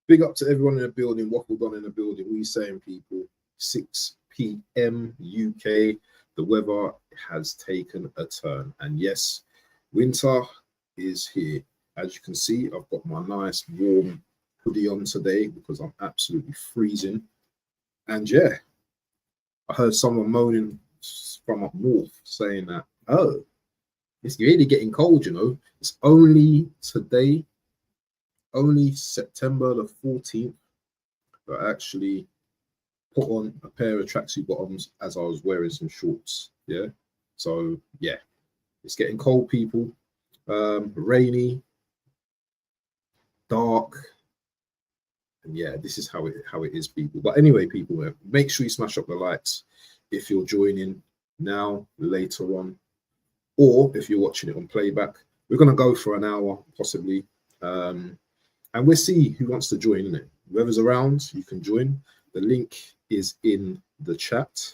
Big up to everyone in the building, waffled on in the building. We saying, people, 6 p.m. UK. The weather has taken a turn. And yes, winter is here. As you can see, I've got my nice warm hoodie on today because I'm absolutely freezing. And yeah, I heard someone moaning from up north saying that, oh, it's really getting cold, you know. It's only today, only September the 14th, that I actually put on a pair of tracksuit bottoms as I was wearing some shorts. Yeah. So yeah, it's getting cold, people. Rainy, dark. And yeah, this is how it is, people. But anyway, people, make sure you smash up the likes if you're joining now, later on, or if you're watching it on playback. We're going to go for an hour, possibly. And we'll see who wants to join in it. Whoever's around, you can join. The link is in the chat.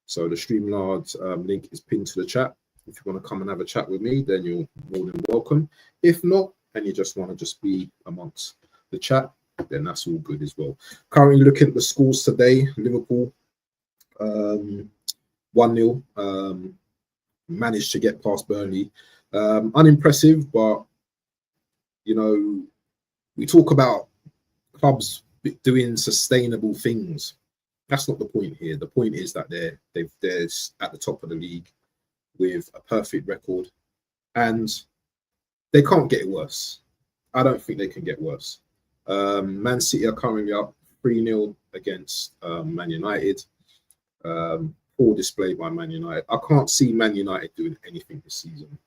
So the StreamYard link is pinned to the chat. If you want to come and have a chat with me, then you're more than welcome. If not, and you just want to just be amongst the chat, then that's all good as well. Currently looking at the scores today. Liverpool 1-0. Managed to get past Burnley. Unimpressive, but you know, we talk about clubs doing sustainable things. That's not the point here. The point is that they're at the top of the league with a perfect record, and they can't get worse. I don't think they can get worse. Man City are currently up 3-0 against Man United. Poor display by Man United. I can't see Man United doing anything this season.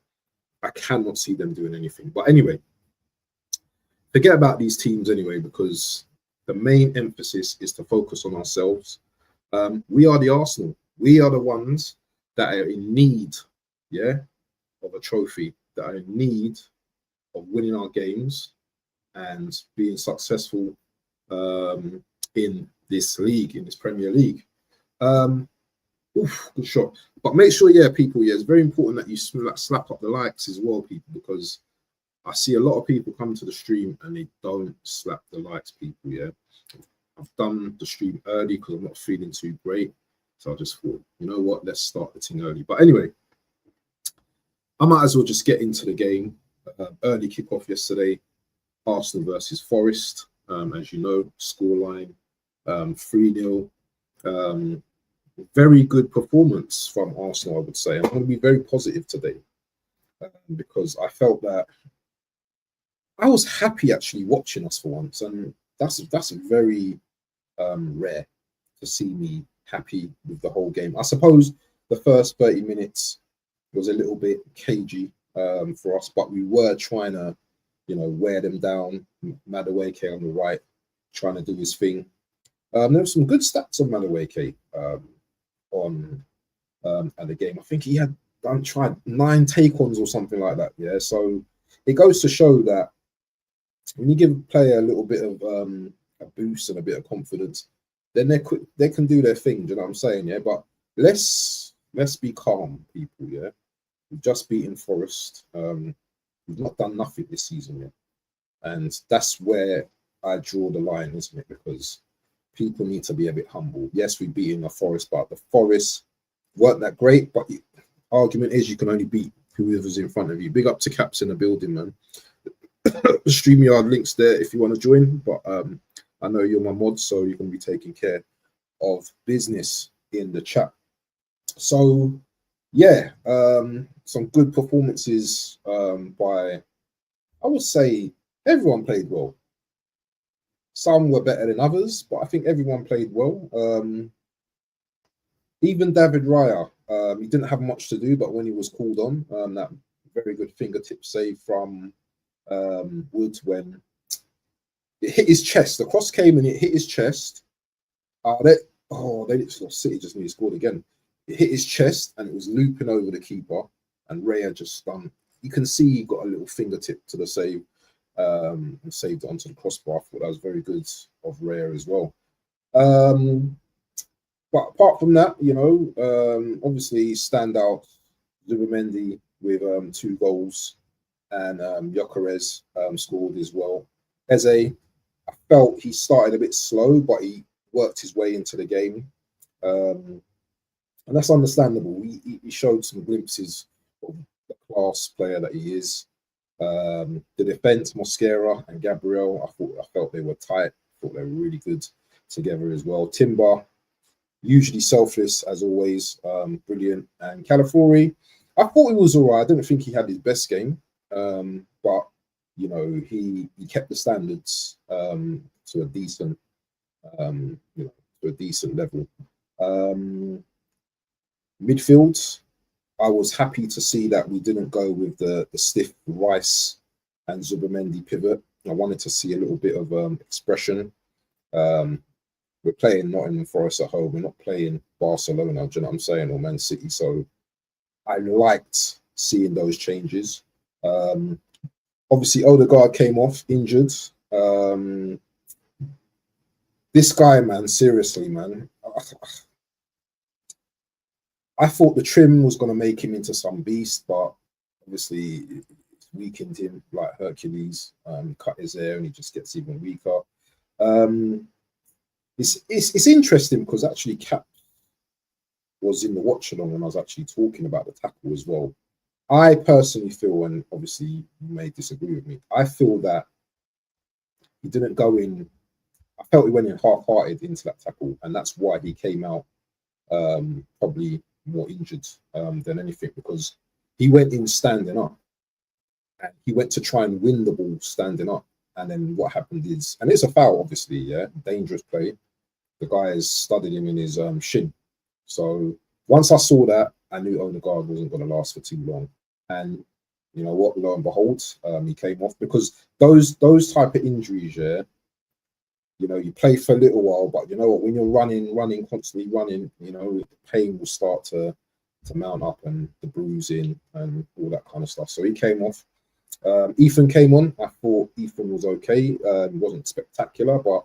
I cannot see them doing anything. But anyway, forget about these teams anyway, because the main emphasis is to focus on ourselves. We are the Arsenal. We are the ones that are in need, yeah, of a trophy, that are in need of winning our games and being successful in this league, in this Premier League. Good shot. But make sure, yeah, people, yeah, it's very important that you slap up the likes as well, people, because I see a lot of people come to the stream and they don't slap the likes, people, yeah. I've done the stream early because I'm not feeling too great. So I just thought, you know what, let's start the thing early. But anyway, I might as well just get into the game. Early kickoff yesterday, Arsenal versus Forest. As you know, scoreline 3-0. Very good performance from Arsenal, I would say. I'm going to be very positive today because I felt that I was happy actually watching us for once, and that's very rare to see me happy with the whole game. I suppose the first 30 minutes was a little bit cagey for us, but we were trying to, you know, wear them down. Madueke on the right, trying to do his thing. There were some good stats on Madueke at the game. I think he had tried 9 take-ons or something like that. Yeah, so it goes to show that when you give a player a little bit of a boost and a bit of confidence, then they can do their thing. Do you know what I'm saying? Yeah, but let's be calm, people. Yeah, we've just beaten Forest. We've not done nothing this season yet, and that's where I draw the line, isn't it? Because people need to be a bit humble. Yes, we've beaten the Forest, but the Forest weren't that great. But the argument is you can only beat whoever's in front of you. Big up to Caps in the building, man. StreamYard links there if you want to join. But I know you're my mod, so you're going to be taking care of business in the chat. So, yeah, some good performances by, I would say, everyone played well. Some were better than others, but I think everyone played well. Even David Raya, he didn't have much to do, but when he was called on, that very good fingertip save from Wood when it hit his chest. The cross came and it hit his chest. City just nearly scored again. It hit his chest and it was looping over the keeper, and Raya just you can see he got a little fingertip to the save. And saved it onto the crossbar. I thought that was very good of Raya as well. But apart from that, you know, obviously standout Zubimendi with 2 goals, and Gyökeres scored as well. Eze, I felt he started a bit slow, but he worked his way into the game. And that's understandable. He showed some glimpses of the class player that he is. The defense, Mosquera and Gabriel, I felt they were tight. I thought they were really good together as well. Timber, usually selfless as always, brilliant. And Calafiori, I thought he was all right. I didn't think he had his best game, but you know, he kept the standards to a decent, you know, to a decent level. Midfield, I was happy to see that we didn't go with the stiff Rice and Zubimendi pivot. I wanted to see a little bit of expression. We're playing Nottingham Forest at home. We're not playing Barcelona, do you know what I'm saying, or Man City. So I liked seeing those changes. Obviously, Odegaard came off injured. This guy, man, seriously, man. I thought the trim was going to make him into some beast, but obviously it weakened him like Hercules. Cut his hair and he just gets even weaker. It's interesting because actually Cap was in the watch along and I was actually talking about the tackle as well. I personally feel, and obviously you may disagree with me, I feel that he didn't go in. I felt he went in half-hearted into that tackle, and that's why he came out probably more injured than anything, because he went in standing up and he went to try and win the ball standing up. And then what happened is, and it's a foul, obviously, yeah, dangerous play. The guy has studied him in his shin. So once I saw that, I knew Odegaard wasn't going to last for too long. And you know what? Lo and behold, he came off, because those type of injuries, yeah, you know, you play for a little while, but you know what? When you're running, constantly running, you know, the pain will start to mount up, and the bruising and all that kind of stuff. So he came off. Ethan came on. I thought Ethan was okay. He wasn't spectacular, but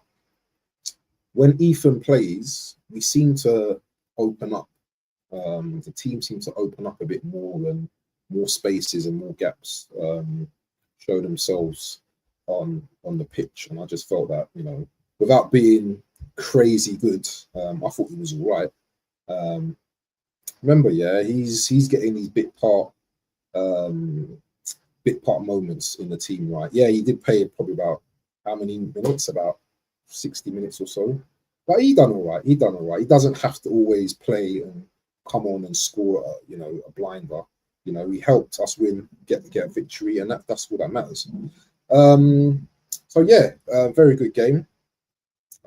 when Ethan plays, we seem to open up. The team seems to open up a bit more, and more spaces and more gaps show themselves on the pitch. And I just felt that, you know, without being crazy good, I thought he was all right. Remember, yeah, he's getting these bit part moments in the team, right? Yeah, he did play probably about how many minutes? About 60 minutes or so. But he done all right. He doesn't have to always play and come on and score, you know, a blinder. You know, he helped us get a victory, and that's what that matters. So yeah, very good game.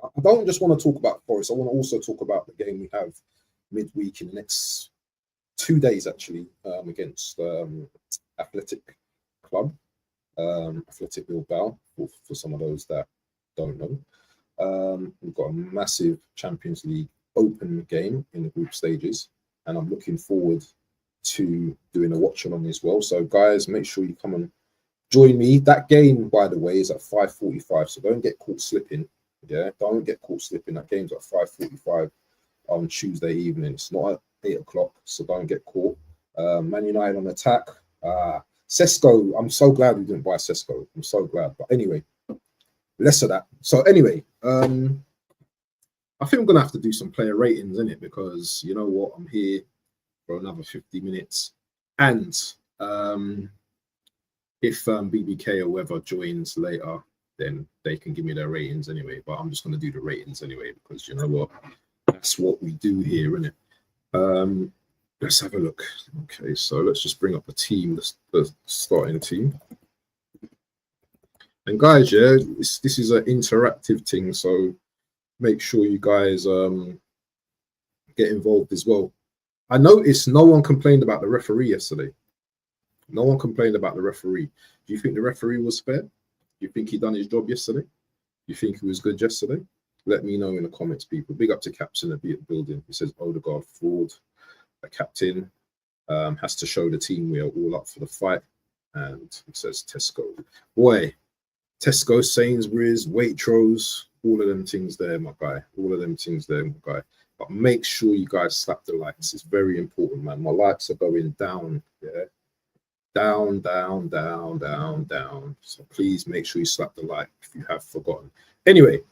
I don't just want to talk about Forest. I want to also talk about the game we have midweek in the next 2 days, actually, against Athletic Club, Athletic Bilbao, for some of those that don't know. We've got a massive Champions League open game in the group stages, and I'm looking forward to doing a watch along as well. So guys, make sure you come and join me. That game, by the way, is at 5:45, so don't get caught slipping. Yeah, don't get caught slipping. That game's at 5:45 on Tuesday evening. It's not at 8 o'clock, so don't get caught. Man United on attack. Sesko, I'm so glad we didn't buy Sesko. I'm so glad. But anyway, less of that. So anyway, I think I'm gonna have to do some player ratings in it, because you know what, I'm here for another 50 minutes, and if BBK or whoever joins later, then they can give me their ratings anyway. But I'm just gonna do the ratings anyway, because you know what, that's what we do here, isn't it? Let's have a look. Okay, so let's just bring up a team, the starting team. And guys, yeah, this is an interactive thing, so make sure you guys get involved as well. I noticed no one complained about the referee yesterday. No one complained about the referee. Do you think the referee was fair? Do you think he done his job yesterday? Do you think he was good yesterday? Let me know in the comments, people. Big up to Caps in the building. He says Odegaard fraud. The captain has to show the team we are all up for the fight. And it says Tesco. Boy, Tesco, Sainsbury's, Waitrose, all of them things there, my guy. All of them things there, my guy. But make sure you guys slap the likes. It's very important, man. My likes are going down. Yeah. down, down, down, down, down. So please make sure you slap the like if you have forgotten. Anyway,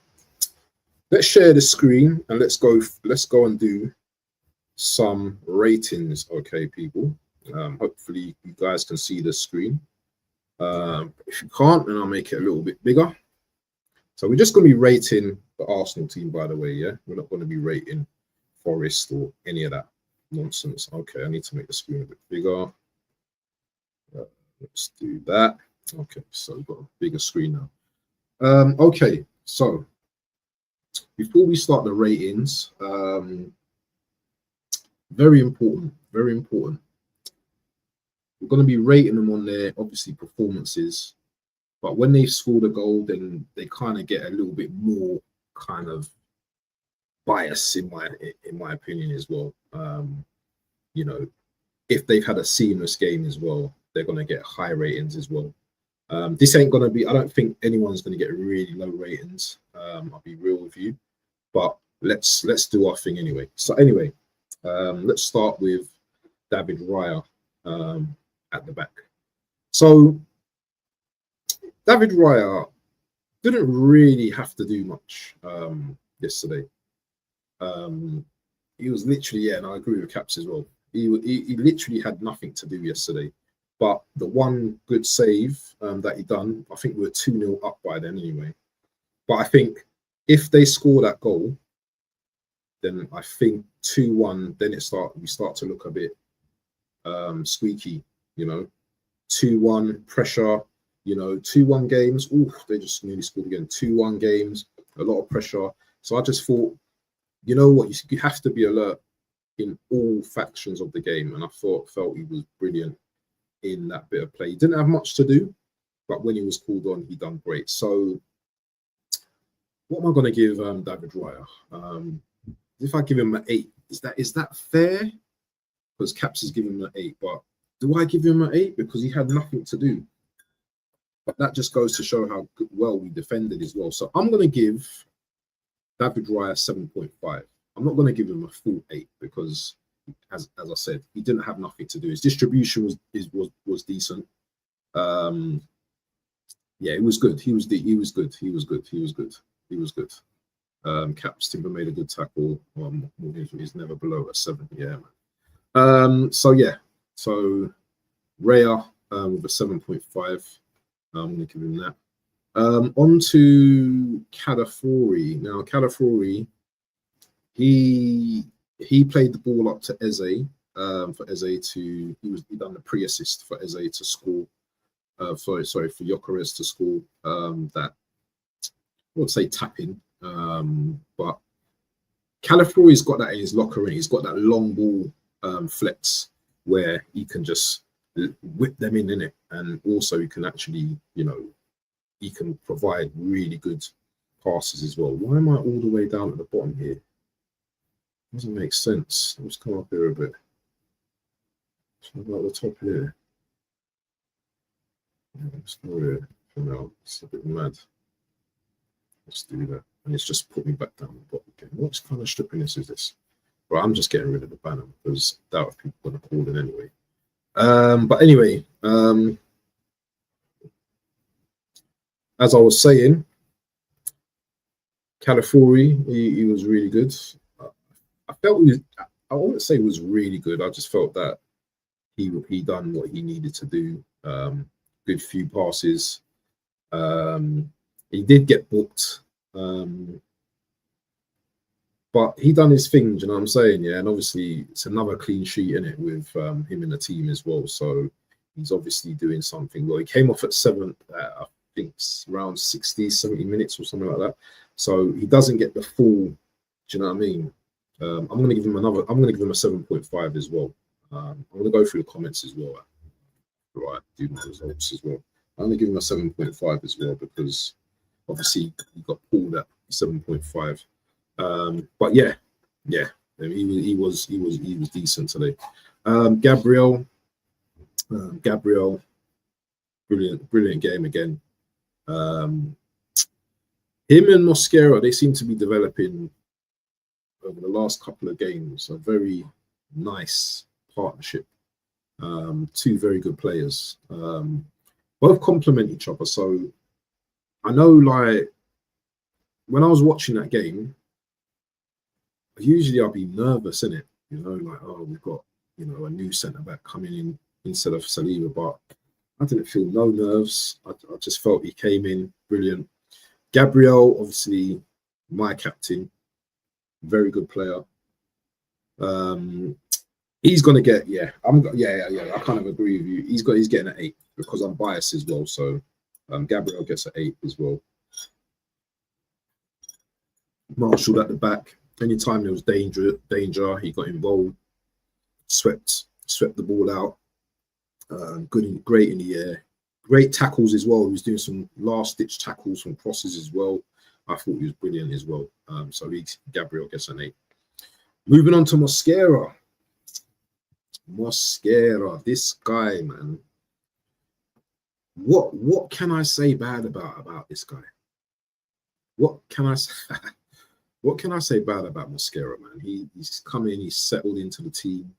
let's share the screen and let's go and do some ratings. Okay, people. Hopefully you guys can see the screen. If you can't, then I'll make it a little bit bigger. So we're just going to be rating the Arsenal team, by the way. Yeah, we're not going to be rating Forest or any of that nonsense. Okay, I need to make the screen a bit bigger. Let's do that. Okay, so we've got a bigger screen now. Okay, so before we start the ratings, very important, very important. We're going to be rating them on their obviously performances, but when they've scored a goal, then they kind of get a little bit more kind of bias in my opinion as well. You know, if they've had a seamless game as well, they're going to get high ratings as well. This ain't going to be, I don't think anyone's going to get really low ratings. I'll be real with you, but let's do our thing anyway. So anyway, let's start with David Raya at the back. So David Raya didn't really have to do much yesterday. He was literally, yeah, and I agree with Caps as well. He literally had nothing to do yesterday. But the one good save that he done, I think we were 2-0 up by then anyway. But I think if they score that goal, then I think 2-1, then we start to look a bit squeaky, you know. 2-1 pressure, you know, 2-1 games. Ooh, they just nearly scored again. 2-1 games, a lot of pressure. So I just thought, you know what, you have to be alert in all factions of the game. And I felt he was brilliant in that bit of play. He didn't have much to do, but when he was called on, he done great. So what am I going to give David Raya? If I give him an 8, is that fair? Because Caps is giving him an 8, but do I give him an 8 because he had nothing to do? But that just goes to show how well we defended as well. So I'm going to give David Raya 7.5. I'm not going to give him a full 8 because, as I said, he didn't have nothing to do. His distribution was decent. Yeah, it was good. He was good. Caps Timber made a good tackle. He's never below a 7. Yeah, man. So yeah, so Raya with a 7.5. I'm going to give him that. On to Calafiori. Now, Calafiori, he played the ball up to Eze for Eze to. He done the pre-assist for Eze to score. For Gyökeres to score that. I would say tapping, but Calafiori's got that in his locker room. He's got that long ball flex where he can just whip them in it, and also he can actually, you know, he can provide really good passes as well. Why am I all the way down at the bottom here? Doesn't make sense. Let's come up here a bit. So about the top here. Let's go here for now. It's a bit mad. Let's do that. And it's just put me back down the bottom again. What kind of strippiness is this? Well, I'm just getting rid of the banner because I doubt if people are going to call it anyway. But anyway, as I was saying, Calafiori, he was really good. I felt I wouldn't say he was really good. I just felt that he done what he needed to do. Good few passes. He did get booked, but he done his thing. You know what I'm saying? Yeah, and obviously it's another clean sheet in it with him in the team as well. So he's obviously doing something well. He came off at 7th, I think around 60, 70 minutes or something like that. So he doesn't get the full. Do you know what I mean? I'm going to give him a 7.5 as well. I'm going to go through the comments as well. Right, do my results as well. I'm going to give him a 7.5 as well because obviously he got pulled at 7.5. But yeah, he was decent today. Gabriel, brilliant game again. Him and Mosquera, they seem to be developing over the last couple of games a very nice partnership. Two very good players. Both complement each other. So I know, like, when I was watching that game, usually I'll be nervous, innit? You know, like, oh, we've got, you know, a new centre back coming in instead of Saliba, but I didn't feel no nerves. I just felt he came in brilliant. Gabriel, obviously, my captain, very good player. He's gonna get, yeah. I kind of agree with you. He's getting an 8 because I'm biased as well. So Gabriel gets an 8 as well. Marshall at the back. Anytime there was danger, he got involved. Swept the ball out. Great in the air. Great tackles as well. He was doing some last-ditch tackles from crosses as well. I thought he was brilliant as well. So Gabriel gets an 8. Moving on to Mosquera. Mosquera, this guy, man. What can I say bad about this guy? What can I say? What can I say bad about Mosquera, man? He's come in, he's settled into the team.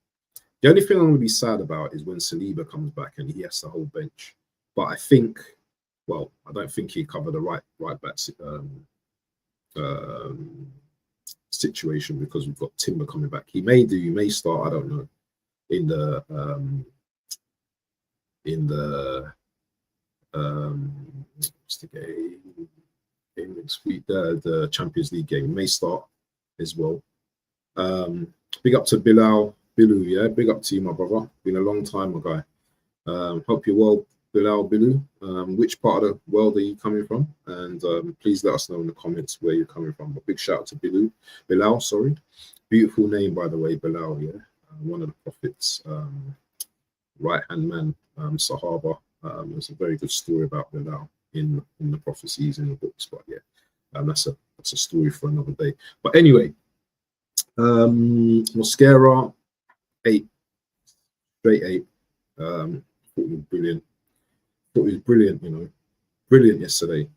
The only thing I'm going to be sad about is when Saliba comes back and he has to hold bench. But I think, well, I don't think he covered the right back situation because we've got Timber coming back. He may start, I don't know, in the what's the game next week, the Champions League game. He may start as well. Big up to Bilu, yeah, big up to you, my brother. Been a long time, my guy. Hope you're well, Bilu. Which part of the world are you coming from? And please let us know in the comments where you're coming from. A big shout out to Bilal, sorry. Beautiful name, by the way, Bilal, yeah. One of the prophets, right-hand man, Sahaba. There's a very good story about Bilal in the prophecies in the books, but yeah, that's a story for another day. But anyway, Mosquera, 8, straight 8. Thought he was brilliant. Thought he was brilliant, you know, brilliant yesterday.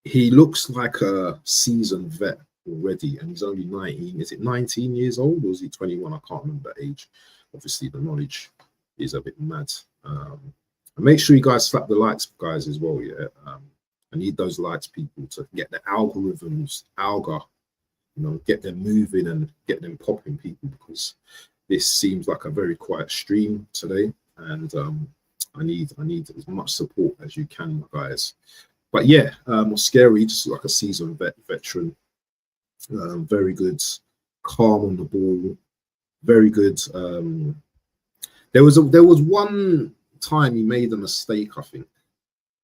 He looks like a seasoned vet already, and he's only 19. Is it 19 years old or is he 21? I can't remember the age. Obviously, the knowledge is a bit mad. And make sure you guys slap the likes, guys, as well. Yeah, I need those likes, people, to get the algorithms, you know, get them moving and get them popping, people, because this seems like a very quiet stream today, and I need as much support as you can, guys. But yeah, Mosquera, just like a seasoned veteran, very good, calm on the ball, very good. There was one time he made a mistake, I think,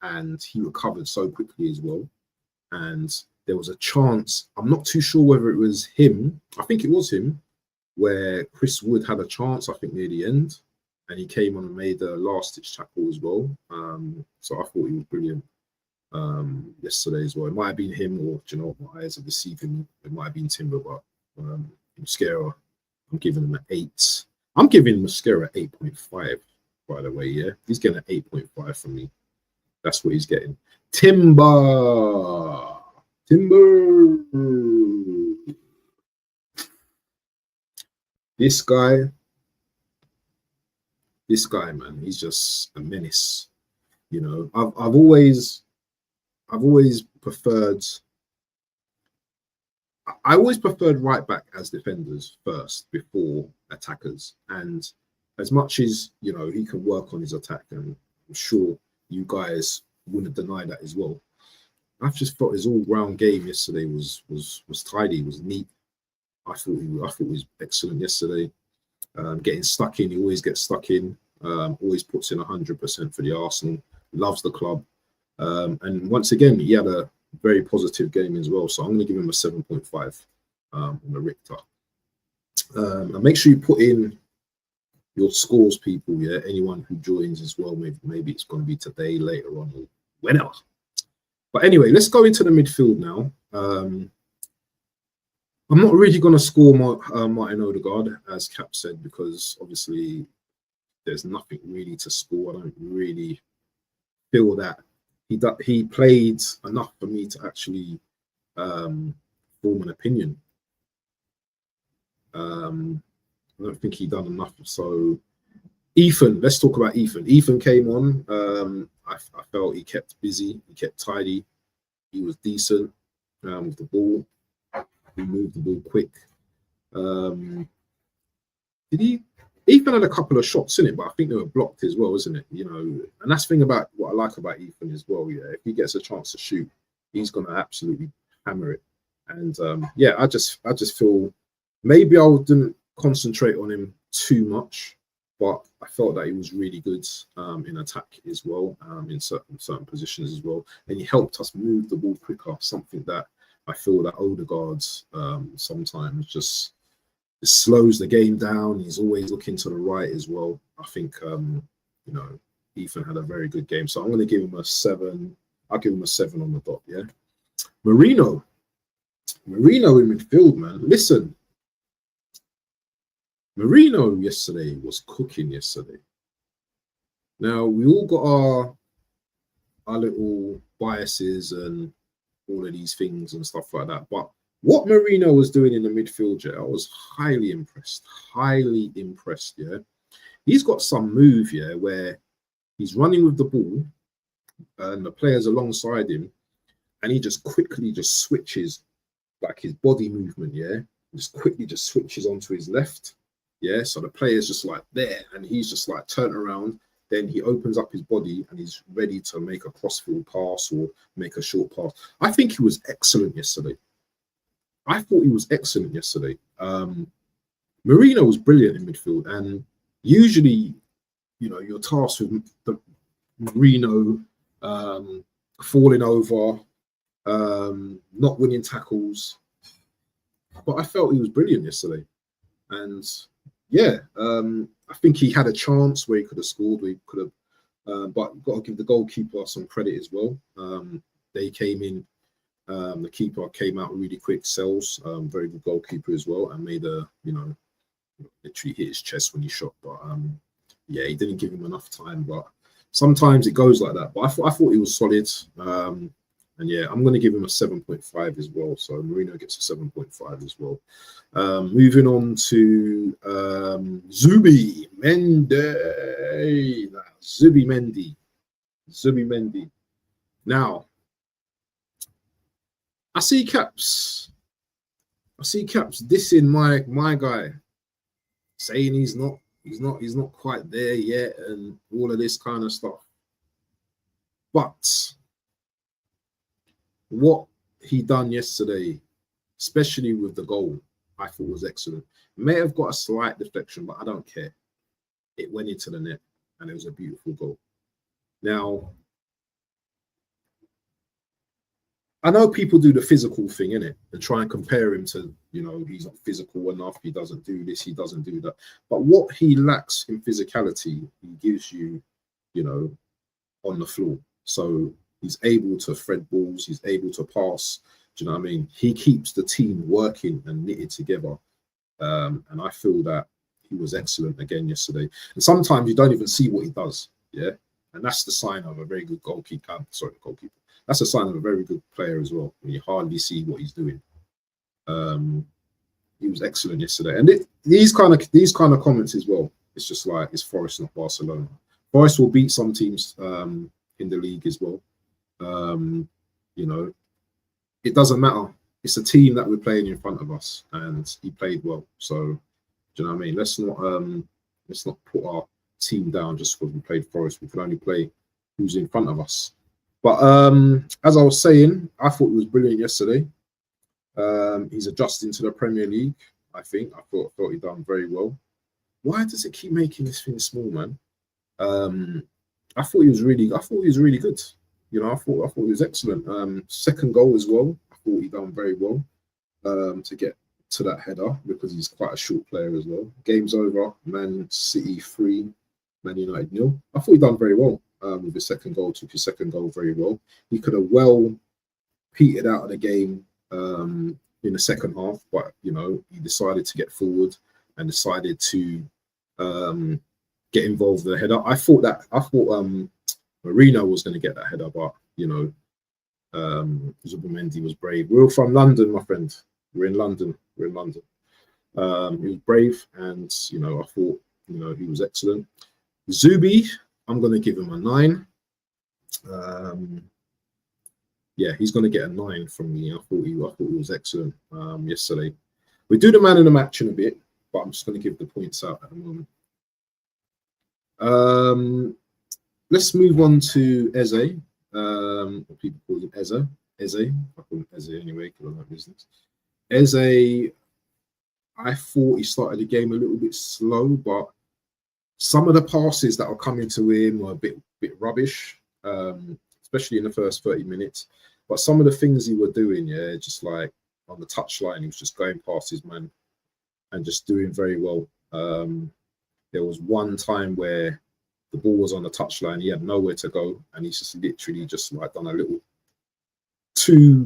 and he recovered so quickly as well. And there was a chance, I'm not too sure whether it was him, I think it was him, where Chris Wood had a chance, I think, near the end, and he came on and made a last-ditch tackle as well. So I thought he was brilliant yesterday as well. It might have been him, or, do you know, my eyes are deceiving me. It might have been Timber, but Mosquera, I'm giving him an 8. I'm giving Mosquera 8.5, by the way, yeah? He's getting an 8.5 from me. That's what he's getting. Timber! This guy, man, he's just a menace. You know, I've always preferred. I always preferred right back as defenders first before attackers. And as much as, you know, he can work on his attack, and I'm sure you guys wouldn't deny that as well, I've just thought his all-round game yesterday was tidy, was neat. I thought he was excellent yesterday. Getting stuck in, he always gets stuck in. Always puts in 100% for the Arsenal. Loves the club. And once again, he had a very positive game as well. So I'm going to give him a 7.5 on the Richter. And make sure you put in your scores, people. Yeah, anyone who joins as well. Maybe it's going to be today, later on, or whenever. But anyway, let's go into the midfield now. I'm not really going to score Martin Odegaard, as Cap said, because obviously there's nothing really to score. I don't really feel that he played enough for me to actually form an opinion. I don't think he done enough. So Ethan, let's talk about Ethan. Ethan came on. I felt he kept busy, he kept tidy, he was decent with the ball. He moved the ball quick. Did he? Ethan had a couple of shots in it, but I think they were blocked as well, isn't it? You know, and that's the thing about what I like about Ethan as well. Yeah, if he gets a chance to shoot, he's gonna absolutely hammer it. And yeah, I just feel maybe I didn't concentrate on him too much, but I felt that he was really good in attack as well, in certain positions as well, and he helped us move the ball quicker. Something that I feel that older guards sometimes just it slows the game down. He's always looking to the right as well. I think you know, Ethan had a very good game, so I'm going to give him a 7. I'll give him a 7 on the dot. Yeah, Marino in midfield, man. Listen, Marino yesterday was cooking yesterday. Now we all got our little biases and all of these things and stuff like that, but what Marino was doing in the midfield, yeah, I was highly impressed. Highly impressed, yeah. He's got some move, yeah, where he's running with the ball and the players alongside him, and he just quickly just switches, like his body movement, yeah, just quickly just switches onto his left, yeah. So the player's just like there, and he's just like turn around. Then he opens up his body and he's ready to make a crossfield pass or make a short pass. I think he was excellent yesterday. I thought he was excellent yesterday. Marino was brilliant in midfield, and usually, you know, you're tasked with the Marino falling over, not winning tackles, but I felt he was brilliant yesterday. And yeah, I think he had a chance where he could have scored, where he could have, but you've got to give the goalkeeper some credit as well. They came in. The keeper came out really quick, Sells, very good goalkeeper as well, and made a, you know, literally hit his chest when he shot. But yeah, he didn't give him enough time. But sometimes it goes like that. But I thought he was solid. And yeah, I'm going to give him a 7.5 as well. So Marino gets a 7.5 as well. Moving on to ZUBI Mendy. ZUBI Mendy. Now, I see Caps dissing my guy, saying he's not quite there yet and all of this kind of stuff. But what he done yesterday, especially with the goal, I thought was excellent. May have got a slight deflection, but I don't care. It went into the net and it was a beautiful goal. Now, I know people do the physical thing, innit, and try and compare him to, you know, he's not physical enough, he doesn't do this, he doesn't do that. But what he lacks in physicality, he gives you, you know, on the floor. So he's able to thread balls, he's able to pass. Do you know what I mean? He keeps the team working and knitted together. And I feel that he was excellent again yesterday. And sometimes you don't even see what he does, yeah? And that's the sign of a very good goalkeeper. Goalkeeper. That's a sign of a very good player as well, when you hardly see what he's doing. He was excellent yesterday. And these kind of comments as well, it's just like, it's Forest, not Barcelona. Forest will beat some teams in the league as well. You know, it doesn't matter. It's a team that we're playing in front of us, and he played well. So, do you know what I mean? Let's not put our team down just because we played Forest. We can only play who's in front of us. But as I was saying, I thought he was brilliant yesterday. He's adjusting to the Premier League, I think. I thought he done very well. Why does it keep making this thing small, man? I thought he was really good. You know, I thought he was excellent. Second goal as well. I thought he done very well to get to that header, because he's quite a short player as well. Game's over. Man City 3, Man United 0. I thought he done very well. With his second goal, took his second goal very well. He could have well petered out of the game in the second half, but you know, he decided to get forward and decided to get involved with the header. I thought Marino was going to get that header, but you know, ZUBI Mendy was brave. We're all from London, my friend. We're in London. He was brave, and you know, I thought, you know, he was excellent. ZUBI, I'm going to give him a 9. Yeah, he's going to get a 9 from me. I thought he was excellent yesterday. We do the man of the match in a bit, but I'm just going to give the points out at the moment. Let's move on to Eze. People call him Eze. I call him Eze anyway because I know business. Eze, I thought he started the game a little bit slow, but some of the passes that were coming to him were a bit rubbish, especially in the first 30 minutes. But some of the things he were doing, yeah, just like on the touchline, he was just going past his man and just doing very well. There was one time where the ball was on the touchline, he had nowhere to go, and he's just literally just like done a little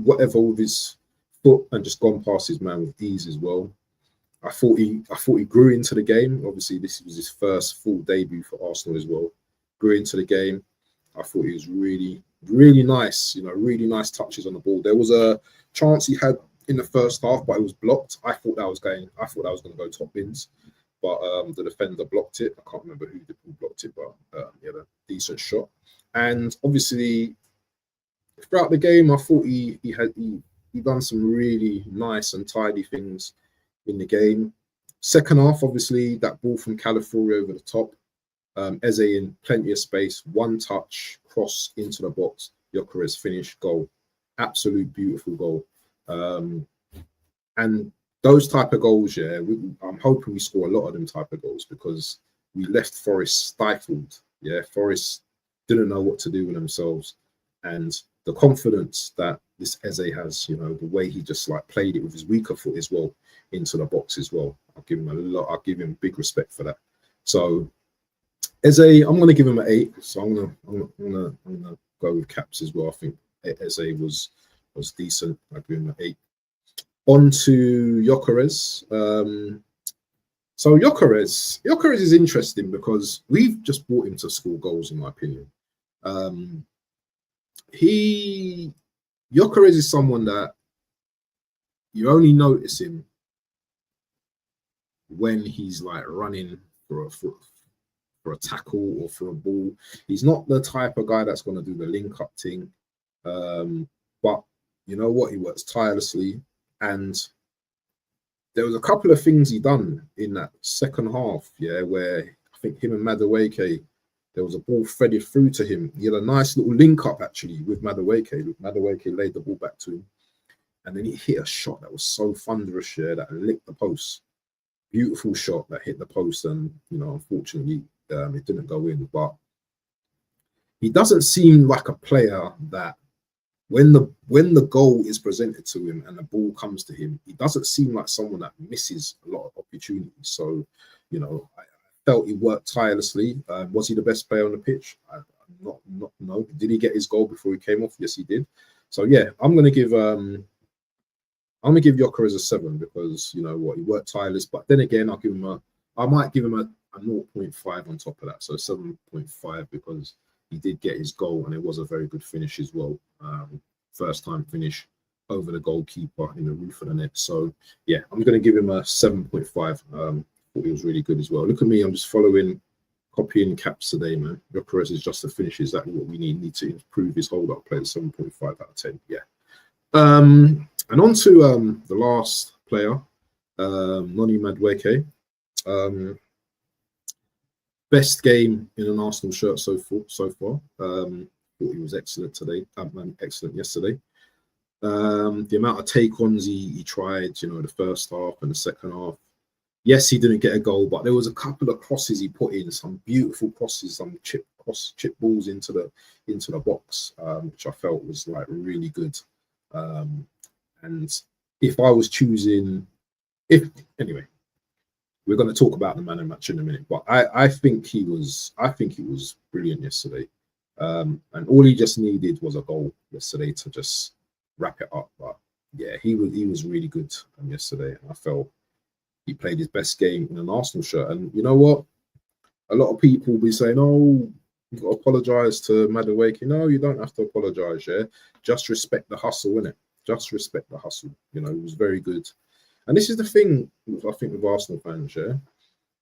whatever with his foot and just gone past his man with ease as well. I thought he grew into the game. Obviously, this was his first full debut for Arsenal as well. Grew into the game. I thought he was really, really nice. You know, really nice touches on the ball. There was a chance he had in the first half, but it was blocked. I thought that was going to go top bins, but the defender blocked it. I can't remember who blocked it, but he had a decent shot. And obviously, throughout the game, I thought he done some really nice and tidy things in the game. Second half, obviously, that ball from Calafiori over the top. Eze in plenty of space, one touch, cross into the box, Gyökeres finish, goal. Absolute beautiful goal. And those type of goals, yeah, I'm hoping we score a lot of them type of goals because we left Forest stifled. Yeah, Forest didn't know what to do with themselves. And the confidence that this Eze has, you know, the way he just like played it with his weaker foot as well into the box as well. I'll give him big respect for that. So Eze, I'm going to give him an 8. So I'm gonna go with caps as well. I think Eze was decent. I'll give him an 8. On to Gyökeres. So Gyökeres is interesting because we've just brought him to score goals, in my opinion. Gyökeres is someone that you only notice him when he's like running for a tackle or for a ball. He's not the type of guy that's going to do the link up thing. But you know what? He works tirelessly. And there was a couple of things he done in that second half, yeah, where I think him and Madueke, there was a ball threaded through to him. He had a nice little link up actually with Madueke. Madueke laid the ball back to him. And then he hit a shot that was so thunderous, yeah, that licked the post. Beautiful shot that hit the post. And, you know, unfortunately, it didn't go in. But he doesn't seem like a player that when the goal is presented to him and the ball comes to him, he doesn't seem like someone that misses a lot of opportunities. So, you know, I felt he worked tirelessly. Was he the best player on the pitch? No. Did he get his goal before he came off? Yes, he did. So yeah, I'm gonna give Gyökeres a 7 because you know what, he worked tireless. But then again, I might give him a 0.5 on top of that. So 7.5 because he did get his goal and it was a very good finish as well. First time finish over the goalkeeper in the roof of the net. So yeah, I'm going to give him a 7.5. Thought he was really good as well. Look at me, I'm just copying caps today, man. Gyökeres is just a finish. Is exactly what we need to improve his hold up play. 7.5 out of 10. Yeah. And on to the last player, Noni Madueke. Best game in an Arsenal shirt so far. Thought he was excellent today. Excellent yesterday. The amount of take-ons he tried, you know, the first half and the second half. Yes, he didn't get a goal, but there was a couple of crosses he put in, some beautiful crosses, some chip balls into the box, which I felt was like really good. And if I was choosing, anyway. We're going to talk about the man of match in a minute, but I think he was brilliant yesterday, and all he just needed was a goal yesterday to just wrap it up. But yeah, he was really good yesterday, and I felt he played his best game in an Arsenal shirt. And you know what? A lot of people will be saying, "Oh, you've got to apologise to Madueke." No, you don't have to apologise. Yeah, just respect the hustle, innit? Just respect the hustle. You know, he was very good. And this is the thing, I think, with Arsenal fans, yeah?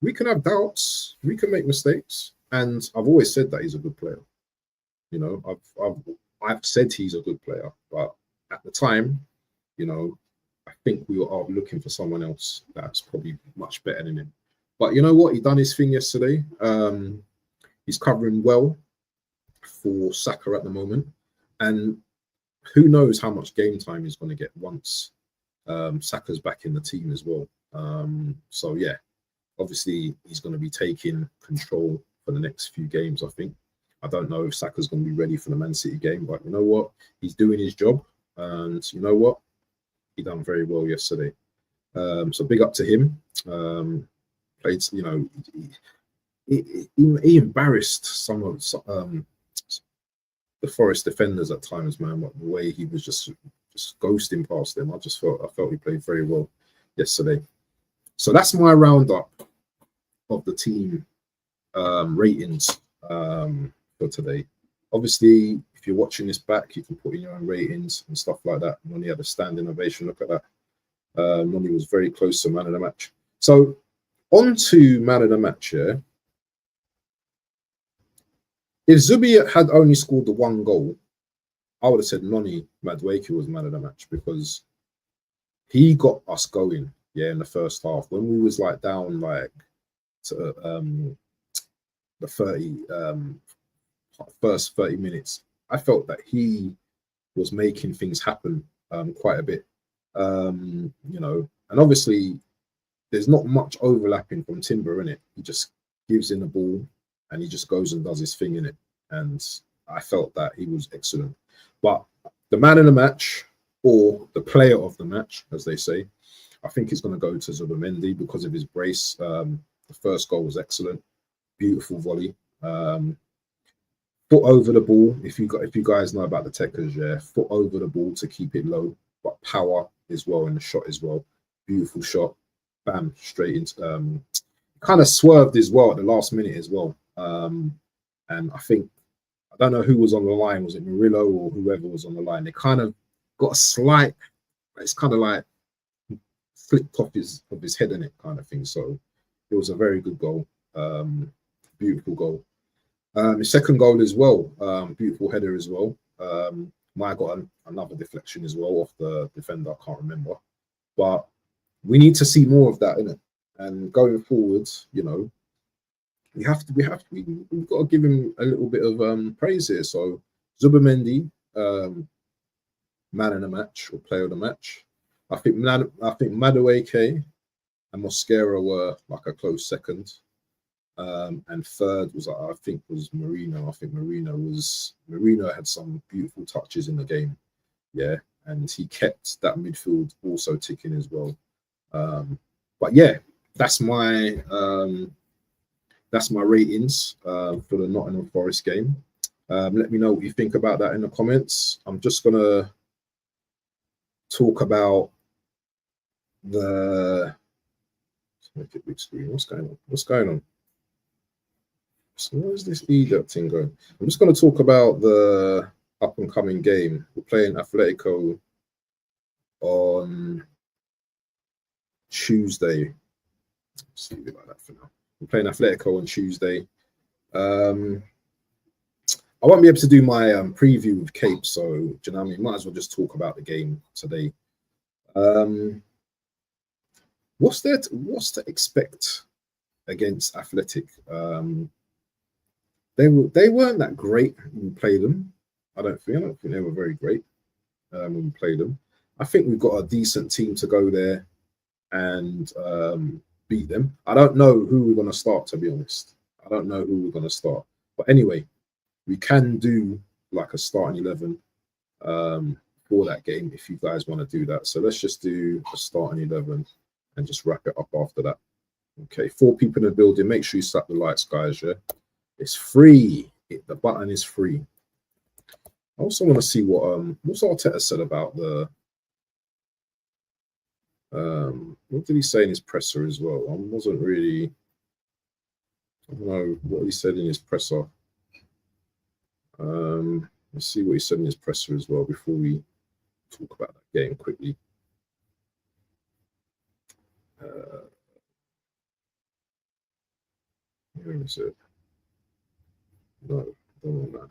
We can have doubts, we can make mistakes, And I've always said that he's a good player. You know, I've said he's a good player, but at the time, you know, I think we are looking for someone else that's probably much better than him. But you know what? He done his thing yesterday. He's covering well for Saka at the moment, and who knows how much game time he's going to get once Saka's back in the team as well. So yeah, obviously he's going to be taking control for the next few games, I think. I don't know if Saka's going to be ready for the Man City game, but you know what? He's doing his job, and you know what? He done very well yesterday. So big up to him. Played, you know, he embarrassed some of the Forest defenders at times, man. The way he was just ghosting past them, I felt he played very well yesterday. So that's my roundup of the team ratings for today. Obviously, if you're watching this back, you can put in your own ratings and stuff like that. Noni had a standing ovation. Look at that. Noni was very close to man of the match. So on to man of the match here. If ZUBI had only scored the one goal, I would have said Noni Madueke was man of the match, because he got us going, yeah, in the first half. When we was like down like to the first 30 minutes, I felt that he was making things happen quite a bit. You know, and obviously there's not much overlapping from Timber in it. He just gives in the ball and he just goes and does his thing in it. And I felt that he was excellent. But the man of the match, or the player of the match, as they say, I think is going to go to ZUBI because of his brace. The first goal was excellent, beautiful volley. Foot over the ball. If you guys know about the techers, yeah, foot over the ball to keep it low, but power as well in the shot as well. Beautiful shot, bam, straight into. Kind of swerved as well at the last minute as well. And I think, I don't know who was on the line. Was it Murillo or whoever was on the line? They kind of got a slight. It's kind of like flicked off his head in it, kind of thing. So it was a very good goal. Beautiful goal. His second goal as well, beautiful header as well. Maya got another deflection as well off the defender, I can't remember. But we need to see more of that, innit? And going forward, you know, we've got to give him a little bit of praise here. So ZUBI, man of the match or player of the match. I think Madueke and Mosquera were like a close second. And third was, I think, was Marino. I think Marino had some beautiful touches in the game, yeah, and he kept that midfield also ticking as well. But yeah, that's my ratings for the Nottingham Forest game. Let me know what you think about that in the comments. I'm just gonna talk about the. Let's make it big screen. What's going on? So where's this EDUT thing going? I'm just going to talk about the up-and-coming game. We're playing Atletico on Tuesday. Let's leave it like that for now. We're playing Atletico on Tuesday. I won't be able to do my preview with Cape, so do you know what I mean? Might as well just talk about the game today. What's to expect against Athletic? They weren't that great when we played them. I don't think they were very great when we played them. I think we've got a decent team to go there and beat them. I don't know who we're going to start, to be honest. I don't know who we're going to start. But anyway, we can do like a starting 11 for that game if you guys want to do that. So let's just do a starting 11 and just wrap it up after that. Okay, 4 people in the building. Make sure you slap the lights, guys, yeah? It's free. The button is free. I also want to see what's Arteta said about the what did he say in his presser as well? I wasn't really, I don't know what he said in his presser. Let's see what he said in his presser as well before we talk about that game quickly. Where is it? No, don't want that.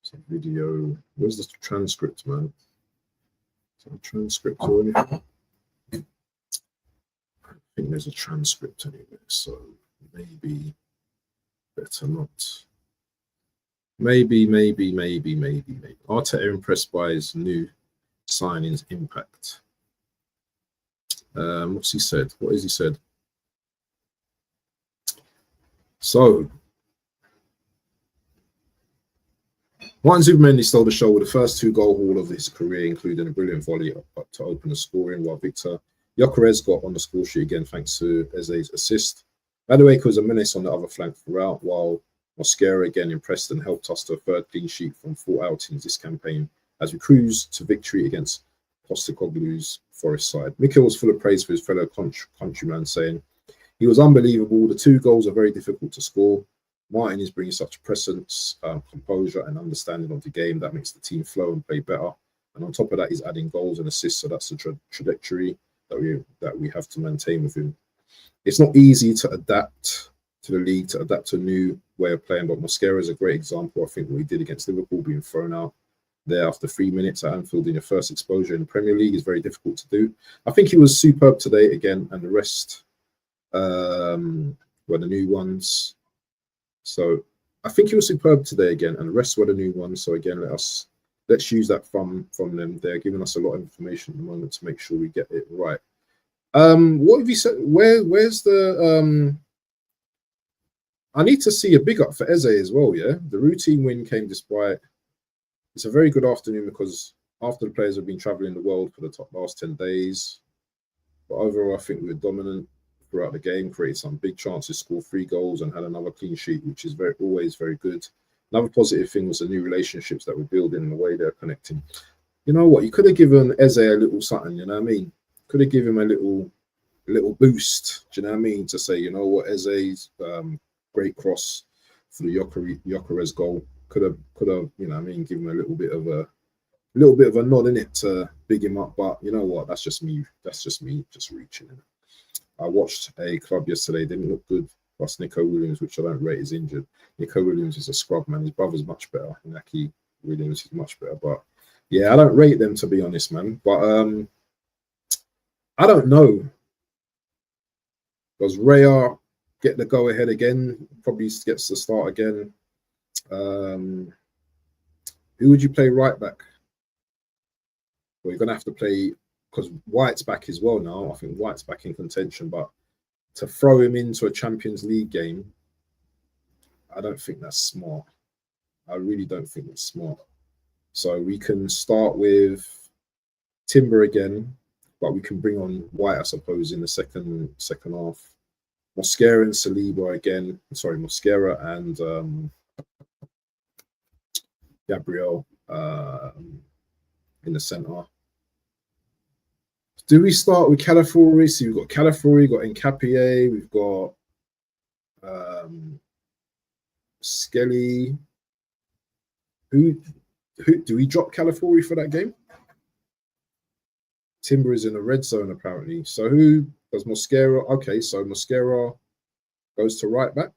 Some video. Where's the transcript, man? Some transcript or anything? I think there's a transcript anyway, so maybe better not. Maybe. Arteta impressed by his new signings impact. What's he said? What has he said? So, Martin Zubimendi stole the show with the first 2 goal haul of his career, including a brilliant volley up to open the scoring, while Victor Gyökeres got on the score sheet again thanks to Eze's assist. Madueke was a menace on the other flank throughout, while Mosquera again impressed and helped us to a 3rd clean sheet from 4 outings this campaign as we cruised to victory against Postecoglou's Forest side. Mikel was full of praise for his fellow countryman, saying, "He was unbelievable. The 2 goals are very difficult to score. Martin is bringing such presence, composure and understanding of the game that makes the team flow and play better. And on top of that, he's adding goals and assists, so that's the trajectory that we have to maintain with him. It's not easy to adapt to the league, to adapt to a new way of playing, but Mosquera is a great example. I think what he did against Liverpool, being thrown out there after 3 minutes at Anfield in your first exposure in the Premier League, is very difficult to do. I think he was superb today again, and the rest were the new ones. So I think he was superb today again, and the rest were the new ones. So again, let's use that from them. They're giving us a lot of information at the moment to make sure we get it right. What have you said? Where's the I need to see a big up for Eze as well, yeah? The routine win came despite... It's a very good afternoon because after the players have been travelling the world for the last 10 days. But overall, I think we were dominant throughout the game, created some big chances, scored 3 goals and had another clean sheet, which is always very good. Another positive thing was the new relationships that we're building and the way they're connecting. You know what? You could have given Eze a little something, you know what I mean? Could have given him a little boost, do you know what I mean? To say, you know what, Eze's great cross for the Gyökeres goal could have, you know what I mean, give him a little bit of a nod in it to big him up. But you know what? That's just me just reaching it. I watched a club yesterday, didn't look good. Plus Nico Williams, which I don't rate, is injured. Nico Williams is a scrub, man. His brother's much better. Inaki Williams is much better. But yeah, I don't rate them, to be honest, man. But I don't know. Does Raya get the go ahead again? Probably gets the start again. Who would you play right back? Well, you're going to have to play, because White's back as well now. I think White's back in contention, but to throw him into a Champions League game, I don't think that's smart. I really don't think it's smart. So we can start with Timber again, but we can bring on White, I suppose, in the second half. Mosquera and Saliba again. Sorry, Mosquera and Gabriel in the centre. Do we start with Calafiori? So we've got Calafiori, we've got Nkapie, we've got Skelly. Who do we drop Calafiori for that game? Timber is in a red zone apparently. So who does Mosquera? Okay, so Mosquera goes to right back,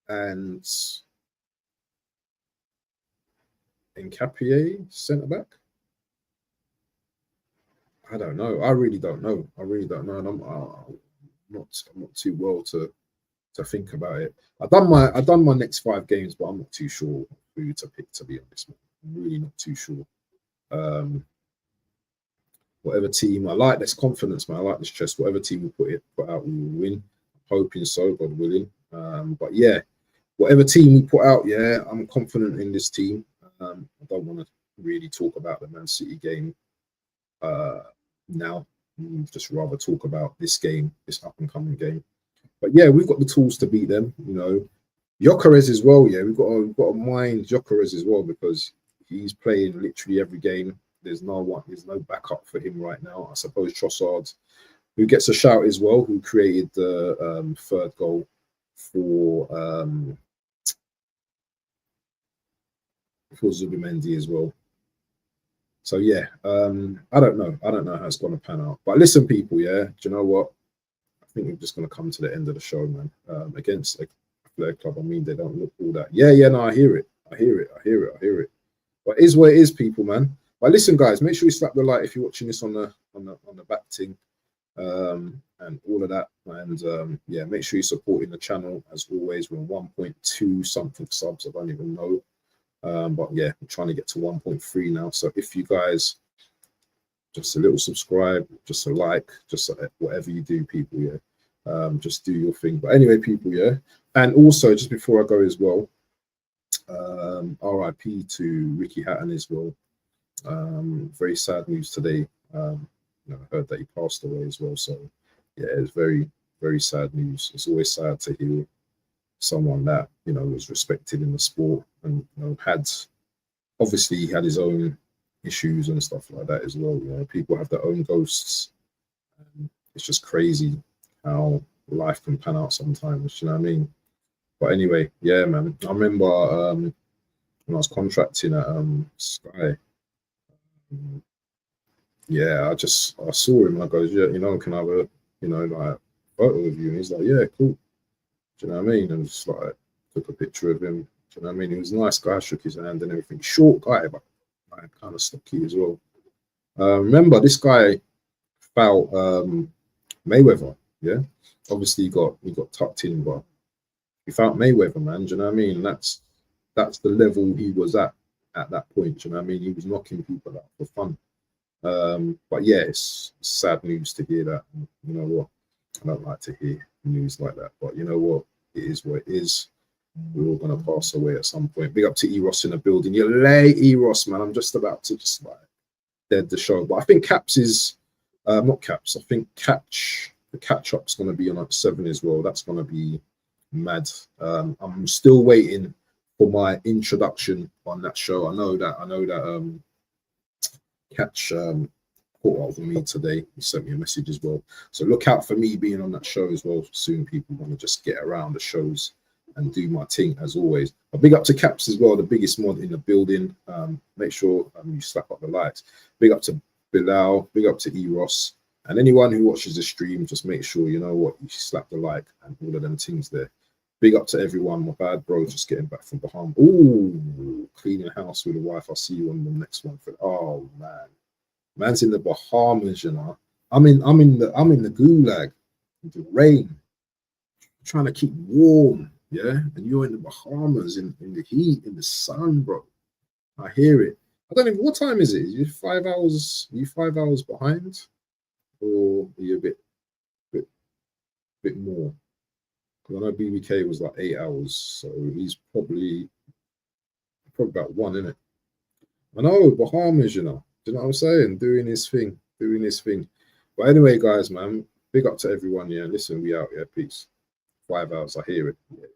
and Nkapie centre back. I don't know. I really don't know. And I'm not too well to think about it. I've done my next 5 games, but I'm not too sure who to pick, to be honest. I'm really not too sure. Whatever team I like, this confidence, man. I like this chest. Whatever team we put out, we will win. I'm hoping so, God willing. But yeah, whatever team we put out, yeah, I'm confident in this team. I don't want to really talk about the Man City game now. Just rather talk about this game, this up and coming game. But yeah, we've got the tools to beat them. You know, Gyökeres as well. Yeah, we've got to mind Gyökeres as well, because he's playing literally every game. There's no backup for him right now. I suppose Trossard, who gets a shout as well, who created the 3rd goal for Zubimendi as well. So yeah, I don't know how it's gonna pan out. But listen, people, yeah, do you know what? I think we're just gonna come to the end of the show, man. Against a Flair club, I mean, they don't look all that. Yeah, no, I hear it. But it is what it is, people, man. But listen, guys, make sure you slap the like if you're watching this on the back thing, and all of that. And yeah, make sure you're supporting the channel as always. We're on 1.2 something subs. I don't even know. But yeah, we're trying to get to 1.3 now. So if you guys just a little subscribe, just a like, just whatever you do, people, yeah, just do your thing. But anyway, people, yeah, and also just before I go as well, RIP to Ricky Hatton as well. Very sad news today. I heard that he passed away as well. So yeah, it's very, very sad news. It's always sad to hear someone that was respected in the sport and had, obviously he had his own issues and stuff like that as well. People have their own ghosts. It's just crazy how life can pan out sometimes. You know what I mean? But anyway, yeah, man. I remember when I was contracting at Sky. Yeah, I saw him and I goes, yeah, can I have a like photo with you? And he's like, yeah, cool. Do you know what I mean? And just like took a picture of him. Do you know what I mean? He was a nice guy, shook his hand and everything. Short guy, but kind of stocky as well. Remember, this guy fought Mayweather. Yeah, obviously he got tucked in, but he fought Mayweather, man. Do you know what I mean? And that's the level he was at that point. Do you know what I mean? He was knocking people out for fun. But yeah, it's sad news to hear that. And you know what? I don't like to hear news like that, but you know what? It is what it is. We're all gonna pass away at some point. Big up to Eros in the building. You're late, Eros, man. I'm just about to just like dead the show. But I think Caps is not Caps. I think the catch up's gonna be on at 7 as well. That's gonna be mad. I'm still waiting for my introduction on that show. I know that Catch caught up with me today. He sent me a message as well. So look out for me being on that show as well soon. People want to just get around the shows and do my thing as always. A big up to Caps as well, the biggest mod in the building. Make sure you slap up the likes. Big up to Bilal, big up to Eros, and anyone who watches the stream, just make sure you slap the like and all of them things there. Big up to everyone. My bad bro, just getting back from Bahamas. Ooh, cleaning house with the wife. I'll see you on the next one. Oh man, man's in the Bahamas. I'm in the gulag, the rain, trying to keep warm. Yeah, and you're in the Bahamas in the heat, in the sun, bro. I hear it. I don't know what time is it. Are you 5 hours? Are you 5 hours behind, or are you a bit more? Because I know BBK was like 8 hours, so he's probably about 1, isn't it? I know, Bahamas, do you know what I'm saying? Doing his thing. But anyway, guys, man, big up to everyone. Yeah, listen, we out. Yeah, peace. 5 hours, I hear it. Yeah.